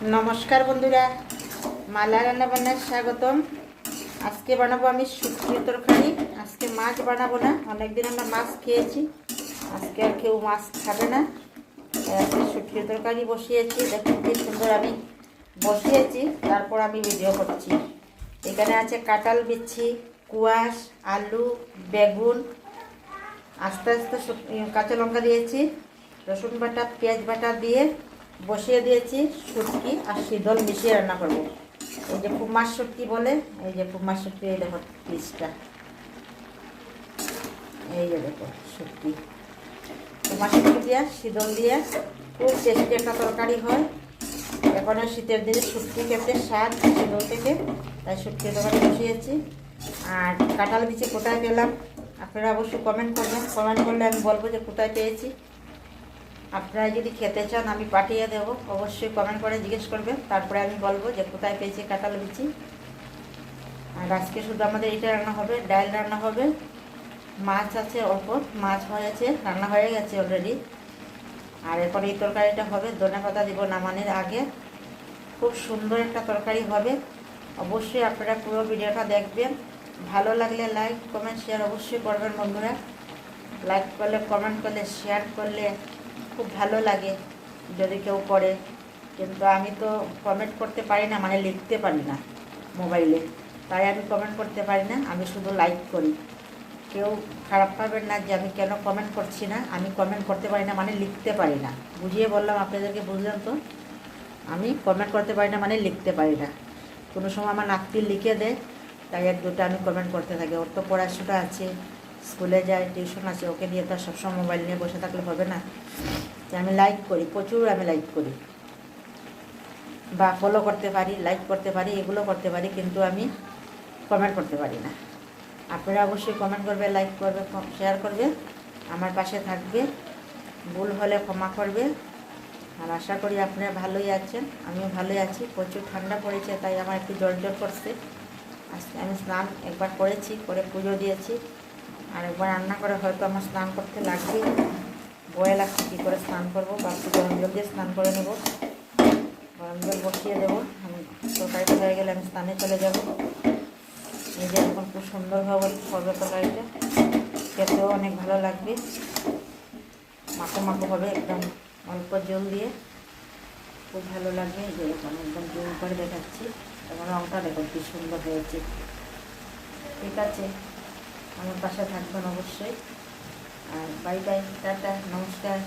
নমস্কার বন্ধুরা, মালা রান্নাবান্নার স্বাগতম। আজকে বানাবো আমি শুটকির তরকারি। আজকে মাছ বানাবো না, অনেকদিন আমরা মাছ খেয়েছি, আজকে আর কেউ মাছ খাবে না। আজকে শুটকির তরকারি বসিয়েছি, দেখুন কি সুন্দর আমি বসিয়েছি, তারপর আমি ভিডিও করছি। এখানে আছে কাঁঠাল বিচি, কুয়াশ, আলু, বেগুন, আস্তে আস্তে কাঁচা লঙ্কা দিয়েছি, রসুন বাটা, পেঁয়াজ বাটা দিয়ে বসিয়ে দিয়েছি শুটকি আর শীতল মিশিয়ে রান্না করব। এই যে পুমার শুটকি বলে, এই যে পুমার শুটকি, এই দেখো পিসটা, এই যে দেখো শুটকি, পুমার শুটকি দিয়ে শীতল দিয়ে খুব টেস্টি একটা তরকারি হয়। এখন আর শীতের দিনে শুটকি খেতে স্বাদ শীতল থেকে, তাই শুটকি তরকারি বসিয়েছি। আর কাঁঠাল বিচি কোথায় পেলাম আপনারা অবশ্যই কমেন্ট করবেন, কমেন্ট করলে আমি বলবো যে কোথায় পেয়েছি। আপনারা যদি খেতে চান আমি পাঠিয়ে দেব, অবশ্যই কমেন্ট করে জিজ্ঞেস করবেন, তারপরে আমি বলবো যে কোথায় পেয়েছি কাঁঠাল বিচি। আর আজকে শুধু আমাদের এটা রান্না হবে, ডাল রান্না হবে, মাছ আছে অল্প, মাছ হয়েছে, রান্না হয়ে গেছে অলরেডি। আর এরপর এই তরকারিটা হবে, ধনেপাতা দিব নামানোর আগে। খুব সুন্দর একটা তরকারি হবে, অবশ্যই আপনারা পুরো ভিডিওটা দেখবেন। ভালো লাগলে লাইক কমেন্ট শেয়ার অবশ্যই করবেন বন্ধুরা। লাইক করলে, কমেন্ট করলে, শেয়ার করলে খুব ভালো লাগে যদি কেউ করে, কিন্তু আমি তো কমেন্ট করতে পারি না, মানে লিখতে পারি না মোবাইলে, তাই আমি কমেন্ট করতে পারি না, আমি শুধু লাইক করি। কেউ খারাপ পাবেন না যে আমি কেন কমেন্ট করছি না, আমি কমেন্ট করতে পারি না মানে লিখতে পারি না। বুঝিয়ে বললাম আপনাদেরকে, বুঝলেন তো? আমি কমেন্ট করতে পারি না মানে লিখতে পারি না। কোনো সময় আমার নাতনি লিখে দেয়, তাই এক দুটো আমি কমেন্ট করতে থাকি। ওর তো পড়াশোনা আছে, স্কুলে যায়, টিউশন আছে, ওকে দিয়ে তো সবসময় মোবাইল নিয়ে বসে থাকলে হবে না। আমি লাইক করি, প্রচুর আমি লাইক করি, বা ফলো করতে পারি, লাইক করতে পারি, এগুলো করতে পারি, কিন্তু আমি কমেন্ট করতে পারি না। আপনারা অবশ্যই কমেন্ট করবে, লাইক করবে, শেয়ার করবে, আমার পাশে থাকবে, ভুল হলে ক্ষমা করবে। আর আশা করি আপনারা ভালোই আছেন, আমিও ভালোই আছি। প্রচুর ঠান্ডা পড়েছে, তাই আমার একটু জ্বর জ্বর করছে। আজকে আমি স্নান একবার করেছি, করে পুজো দিয়েছি, আর একবার রান্না করে হয়তো আমার স্নান করতে লাগবে। বয়ে লাগছে কী করে স্নান করবো, বাকি গরম জল দিয়ে স্নান করে নেব। গরম জল বসিয়ে দেবো, আমি তরকারিটা হয়ে গেলে আমি স্নানে চলে যাব। এই যে এখন খুব সুন্দরভাবে হবে তরকারিটা, খেতেও অনেক ভালো লাগবে, মাখো মাখো হবে একদম, অল্প জল দিয়ে খুব ভালো লাগবে। যে এখন একদম জল করে দেখাচ্ছি, এবং রঙটা দেখো কি সুন্দর হয়েছে। ঠিক আছে, আমার পাশে থাকবেন অবশ্যই। আর বাই বাই, টাটা, নমস্কার।